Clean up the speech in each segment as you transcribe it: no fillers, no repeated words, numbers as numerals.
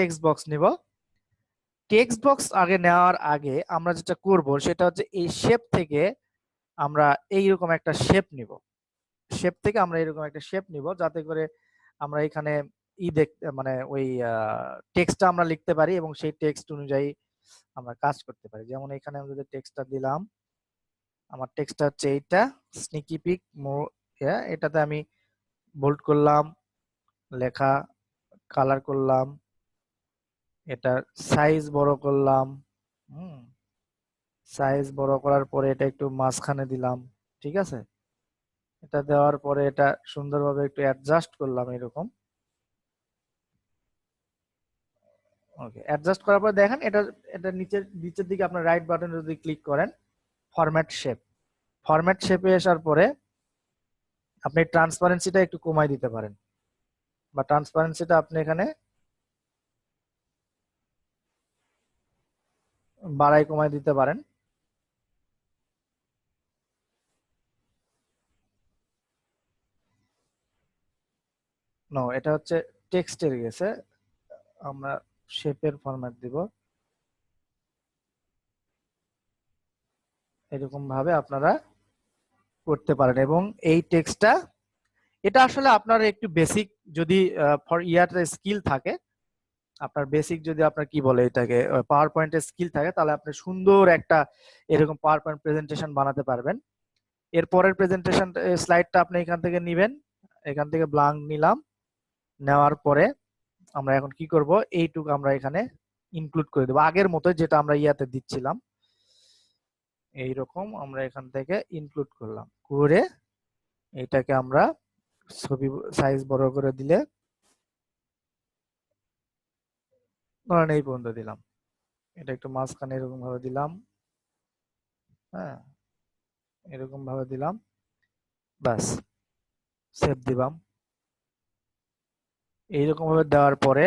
Text box নিব। Text box আগে নেওয়ার আগে আমরা যেটা করব সেটা হচ্ছে এই শেপ থেকে আমরা এইরকম একটা শেপ নিব। শেপ থেকে আমরা এরকম একটা শেপ নিব যাতে করে আমরা এখানে দেখতে মানে ওই টেক্সটটা আমরা লিখতে পারি এবং সেই টেক্সট অনুযায়ী আমরা কাজ করতে পারি। যেমন এখানে আমি যদি টেক্সটটা দিলাম, আমার টেক্সটটা হচ্ছে এইটা, স্নিকি পিক এটাতে আমি বোল্ড করলাম, লেখা কালার করলাম, এটা সাইজ বড় করলাম। সাইজ বড় করার পরে এটা একটু মাঝখানে দিলাম, ঠিক আছে। এটা দেওয়ার পরে এটা সুন্দরভাবে একটু অ্যাডজাস্ট করলাম এরকম। ওকে, অ্যাডজাস্ট করার পর দেখেন এটা এটা নিচের দিকে আপনার রাইট বাটন যদি ক্লিক করেন ফরম্যাট শেপে আসার পরে আপনি ট্রান্সপারেন্সিটা একটু কমাই দিতে পারেন, বা ট্রান্সপারেন্সিটা আপনি এখানে বাড়াই কমাই দিতে পারেন। নো, এটা হচ্ছে টেক্সটের গেছে, আমরা শেপের ফরম্যাট দিব। এরকম ভাবে আপনারা করতে পারেন এবং এই টেক্সটটা এটা আসলে আপনার একটু বেসিক যদি ফর ইয়ার স্কিল থাকে, আপনার বেসিক যদি আপনার কি বলে এটাকে পাওয়ার পয়েন্টের স্কিল থাকে, তাহলে আপনি সুন্দর একটা এরকম পাওয়ার পয়েন্ট প্রেজেন্টেশন বানাতে পারবেন। এরপরের প্রেজেন্টেশন স্লাইডটা আপনি এখান থেকে নেবেন, এখান থেকে ব্ল্যাঙ্ক নিলাম, নেওয়ার পরে আমরা এখন কি করব, এইটুকু আমরা এখানে ইনক্লুড করে দেবো আগের মতো যেটা আমরা ইয়াতে দিচ্ছিলাম। এইরকম আমরা এখান থেকে ইনক্লুড করলাম, করে এটাকে আমরা ছবি সাইজ বড় করে দিলে ধরেন এই পর্যন্ত দিলাম, এটা একটু মাঝখানে এরকম ভাবে দিলাম, হ্যাঁ এরকম ভাবে দিলাম, বাস সেভ দিলাম। এইরকম ভাবে দেওয়ার পরে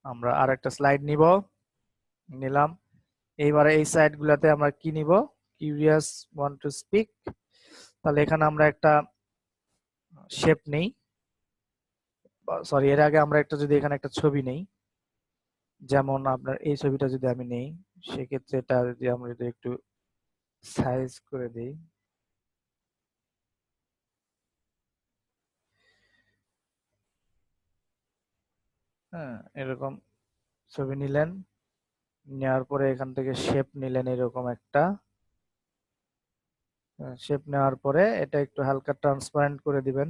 আমরা আর একটা স্লাইড নিলাম। এইবারে এই সাইড গুলাতে আমরা কি নিব, কিউরিয়াস ওয়ান্ট টু স্পিক, তাহলে এখানে আমরা একটা শেপ নেই, সরি এর আগে আমরা একটা যদি এখানে একটা ছবি নেই, যেমন আপনার এই ছবিটা যদি আমি নেই, সেক্ষেত্রে এটা যদি আমরা যদি একটু সাইজ করে দিই, হ্যাঁ এরকম ছবি নিলেন, নেওয়ার পরে এখান থেকে শেপ নিলেন এরকম একটা শেপ, নেওয়ার পরে এটা একটু হালকা ট্রান্সপারেন্ট করে দিবেন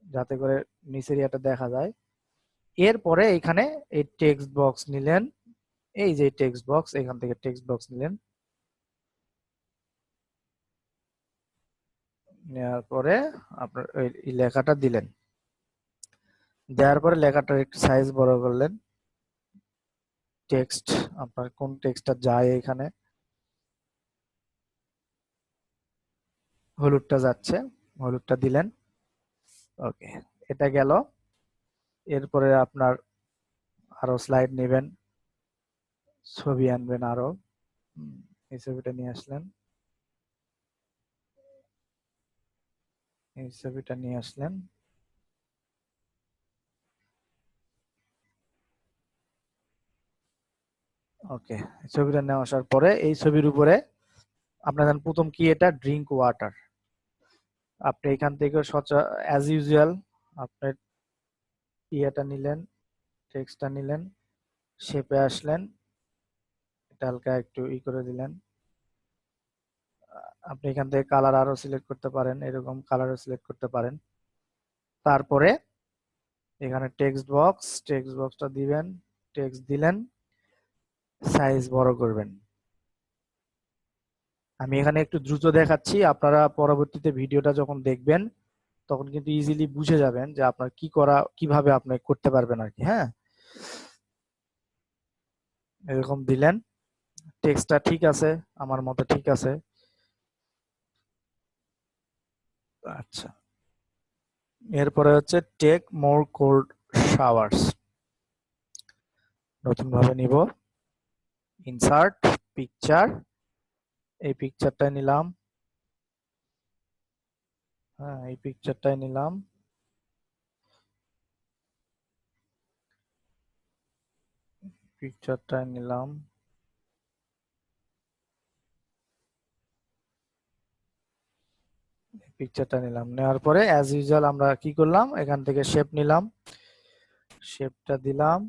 যাতে করে নিচের ইয়াটা দেখা যায়। এরপরে এখানে এই টেক্সট বক্স নিলেন, এই যে টেক্সট বক্স, এখান থেকে টেক্সট বক্স নিলেন, নেওয়ার পরে আপনার এই লেখাটা দিলেন, দেওয়ার পরে লেখাটার একটু সাইজ বড় করলেন। টেক্সট আপনার কোন টেক্সটটা যায়, এখানে হলুদটা যাচ্ছে, হলুদটা দিলেন। ওকে, এটা গেল। এরপরে আপনার আরো স্লাইড নেবেন, ছবি আনবেন আরো, এই ছবিটা নিয়ে আসলেন, এই ছবিটা নিয়ে আসলেন। ওকে, ছবিটা নিয়ে আসার পরে এই ছবির উপরে আপনার প্রথম কি, এটা ড্রিঙ্ক ওয়াটার, আপনি এখান থেকে অ্যাজ ইউজুয়াল আপনার ইয়েটা নিলেন, টেক্সটটা নিলেন, শেপে আসলেন, এটা হালকা একটু করে দিলেন। আপনি এখান থেকে কালার আরো সিলেক্ট করতে পারেন, এরকম কালারও সিলেক্ট করতে পারেন। তারপরে এখানে টেক্সট বক্সটা দিবেন, টেক্সট দিলেন, সাইজ বড় করবেন। আমি এখানে একটু দ্রুত দেখাচ্ছি, আপনারা পরবর্তীতে ভিডিওটা যখন দেখবেন তখন কিন্তু ইজিলি বুঝে যাবেন যে আপনার কিভাবে আপনি করতে পারবেন আর কি। হ্যাঁ, এরকম দিলেন, টেক্সটটা ঠিক আছে, আমার মতে ঠিক আছে। আচ্ছা, এরপরে হচ্ছে টেক মোর কোল্ড শাওয়ার্স, নতুন ভাবে নিব, ইনসার্ট পিকচার, এই পিকচারটাই নিলাম, হ্যাঁ এই পিকচারটাই নিলাম। পিকচারটা নিলাম, নেওয়ার পরে অ্যাজ ইউজুয়াল আমরা কি করলাম, এখান থেকে শেপ নিলাম, শেপটা দিলাম।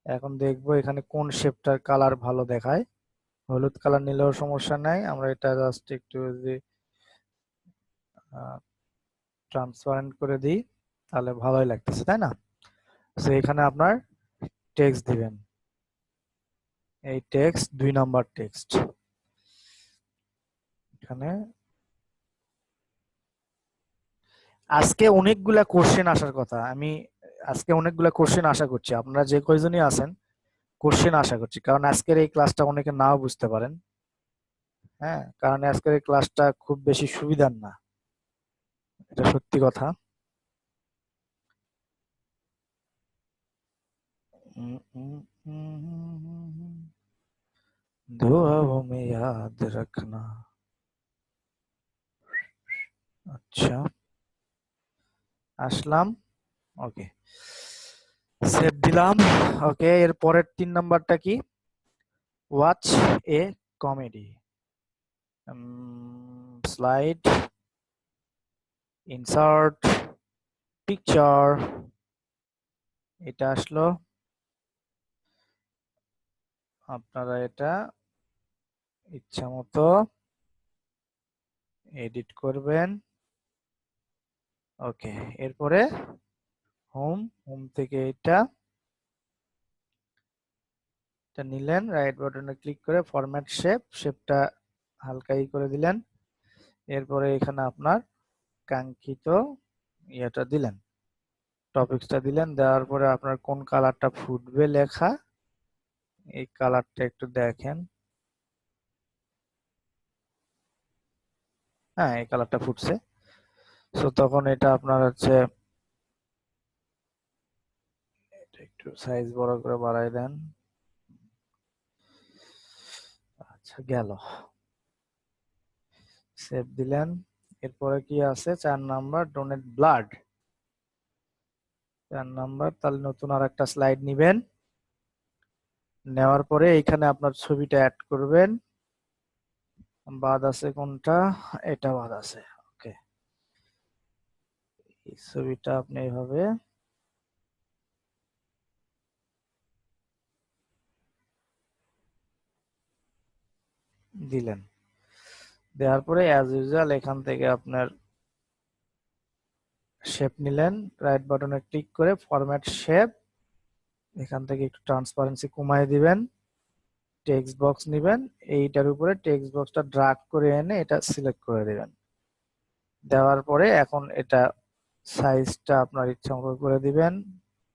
এখন দেখবো এখানে কোন শেপটার কালার ভালো দেখায়। হলুদ কালার নিলেও সমস্যা নাই, আমরা এটা জাস্ট একটু যদি ট্রান্সপারেন্ট করে দিই তাহলে ভালোই লাগতেছে, তাই না? তো এখানে আপনার টেক্সট দিবেন, এই টেক্সট 2 নাম্বার টেক্সট। এখানে আজকে অনেকগুলা কোশ্চেন আসার কথা, আমি আজকে অনেকগুলা কোশ্চেন আশা করছি, আপনারা যে কয়জনই আছেন কোশ্চেন আশা করছি, কারণ আজকের এই ক্লাসটা অনেকে নাও বুঝতে পারেন। হ্যাঁ, কারণ আজকের এই ক্লাসটা খুব বেশি সুবিধার না, এটা সত্যি কথা। উম, উম, दुआओं में याद रखना। আচ্ছা, আসলাম, ওকে, সেভ দিলাম। ওকে, এর পরের 3 নাম্বারটা কি? ওয়াচ এ কমেডি, স্লাইড, ইনসার্ট, পিকচার, এটা আসলো। আপনারা এটা ইচ্ছা মতো এডিট করবেন। ওকে, এরপরে হোম, হোম থেকে এটা নিলেন, রাইট বাটনে ক্লিক করে ফরম্যাট শেপ, শেপটা হালকাই করে দিলেন। এরপরে এখানে আপনার কাঙ্ক্ষিত ইয়েটা দিলেন, টপিকসটা দিলেন, দেওয়ার পরে আপনার কোন কালারটা ফুটবে লেখা, এই কালারটা একটু দেখেন। হ্যাঁ, এই কালারটা ফুটছে। সো তখন এটা আপনার হচ্ছে এটা একটু সাইজ বড় করে বাড়াই দেন। আচ্ছা, গেল, সেভ দিলেন। এরপরে কি আছে 4 নাম্বার, ডোনেট ব্লাড। 4 নাম্বার, তাহলে নতুন আর একটা স্লাইড নিবেন, নেওয়ার পরে এখানে আপনার ছবিটা অ্যাড করবেন। বাদ আছে কোনটা? এটা বাদ আছে। ওকে, এই ছবিটা আপনি এইভাবে দিলেন, দেওয়ার পরে অ্যাজ ইউজুয়াল এখান থেকে আপনার শেপ নিলেন, রাইট বাটনে ক্লিক করে ফরম্যাট শেপ, এখান থেকে একটু ট্রান্সপারেন্সি কমায় দিবেন, টেক্সট বক্স নিবেন, এইটার উপরে টেক্সট বক্সটা ড্রাগ করে এনে এটা সিলেক্ট করে দিবেন। দেওয়ার পরে এখন এটা সাইজটা আপনার ইচ্ছা মতো করে দিবেন,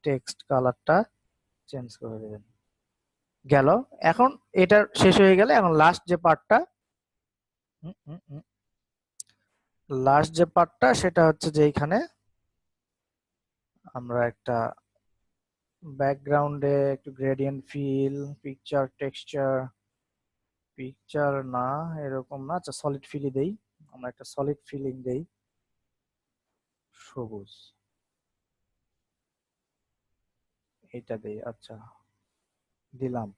টেক্সট কালারটা চেঞ্জ করে দিবেন। গেল। এখন এটা শেষ হয়ে গেলে এখন লাস্ট যে পার্টটা সেটা হচ্ছে যে এইখানে আমরা একটা ব্যাকগ্রাউন্ডে একটু gradient fill, picture texture, picture না এরকম না, আচ্ছা সলিড ফিলই দেই, আমরা একটা সলিড ফিলিং দেই, সবুজ, এইটা দেই। আচ্ছা, দিলাম।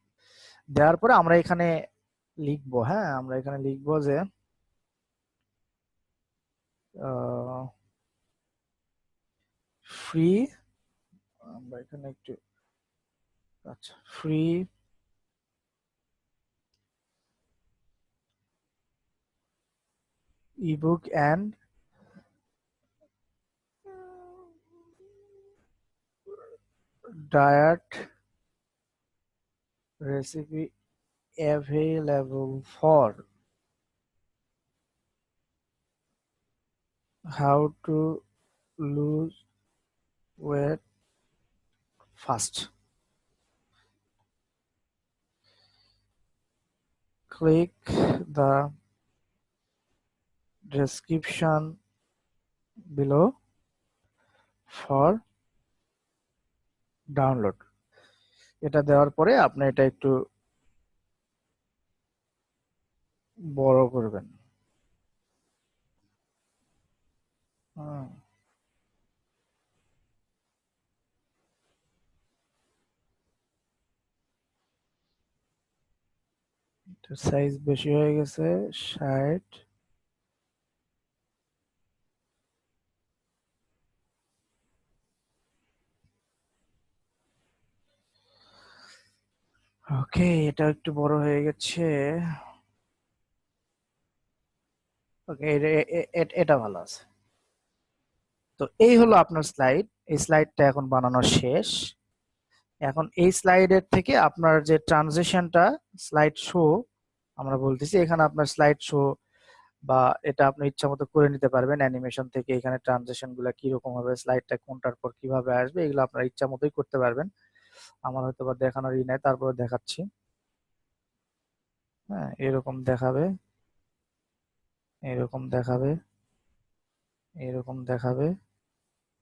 দেওয়ার পরে আমরা এখানে লিখবো, হ্যাঁ আমরা এখানে লিখবো যে ফ্রি, আমরা এখানে একটু, আচ্ছা free ebook and diet recipe available for how to lose weight fast. Click the description below for download. এটা দেওয়ার পরে আপনি এটা একটু বড় করবেন। হুম, সাইজ বেশি হয়ে গেছে 60। ওকে, এটা একটু বড় হয়ে গেছে। ওকে, এটা ভালো আছে। তো এই হলো আপনার স্লাইড। এই স্লাইডটা এখন বানানো শেষ। এখন এই স্লাইডের থেকে আপনার যে ট্রানজিশনটা স্লাইড শো আমরা বলতেছি, এখানে আপনার স্লাইড শো বা এটা আপনি ইচ্ছা মতো করে নিতে পারবেন অ্যানিমেশন থেকে। এখানে ট্রানজিশন গুলা কিরকম হবে, স্লাইডটা কোনটার পর কিভাবে আসবে, এগুলো আপনার ইচ্ছা মতোই করতে পারবেন। আমার হয়তো বা দেখানোর নাই, তারপরে দেখাচ্ছি। হ্যাঁ, এরকম দেখাবে, এরকম দেখাবে, এরকম দেখাবে,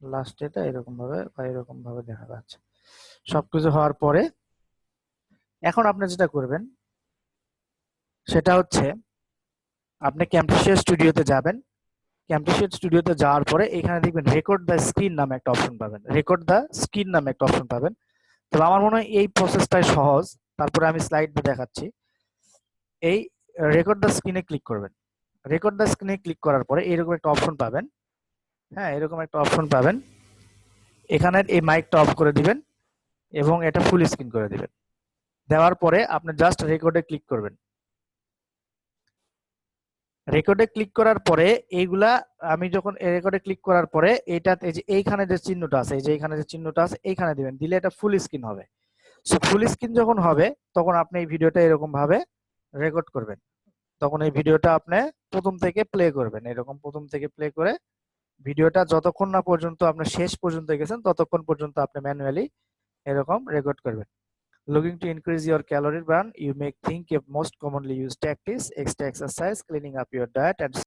লাস্ট এটা এরকম ভাবে বা এরকম ভাবে দেখাবে। আচ্ছা, সবকিছু হওয়ার পরে এখন আপনি যেটা করবেন সেটা হচ্ছে আপনি ক্যামটাসিয়া স্টুডিওতে যাবেন। ক্যামটাসিয়া স্টুডিওতে যাওয়ার পরে এখানে দেখবেন রেকর্ড দ্য স্ক্রিন নামে একটা অপশন পাবেন। রেকর্ড দ্য স্ক্রিন নামে একটা অপশন পাবেন। তবে আমার মনে হয় এই প্রসেসটাই সহজ। তারপরে আমি স্লাইড দেখাচ্ছি। এই রেকর্ড দ্য স্ক্রিনে ক্লিক করবেন। রেকর্ড দ্য স্ক্রিনে ক্লিক করার পরে এরকম একটা অপশন পাবেন। হ্যাঁ, এরকম একটা অপশন পাবেন। এখানে এই মাইকটা অফ করে দিবেন এবং এটা ফুল স্ক্রিন করে দিবেন। দেওয়ার পরে আপনি জাস্ট রেকর্ডে ক্লিক করবেন। রেকর্ডে ক্লিক করার পরে এইগুলা আমি যখন রেকর্ডে ক্লিক করার পরে এটা এই যে এইখানে যে চিহ্নটা আছে, এই যে এইখানে যে চিহ্নটা আছে এইখানে দিবেন। দিলে এটা ফুল স্ক্রিন হবে। সো ফুল স্ক্রিন যখন হবে তখন আপনি এই ভিডিওটা এরকম ভাবে রেকর্ড করবেন। তখন এই ভিডিওটা আপনি প্রথম থেকে প্লে করবেন। এরকম প্রথম থেকে প্লে করে ভিডিওটা যতক্ষণ না পর্যন্ত আপনি শেষ পর্যন্ত গেছেন ততক্ষণ পর্যন্ত আপনি ম্যানুয়ালি এরকম রেকর্ড করবেন। Looking to increase your calorie burn, you may think of most commonly used tactics, extra exercise, cleaning up your diet, and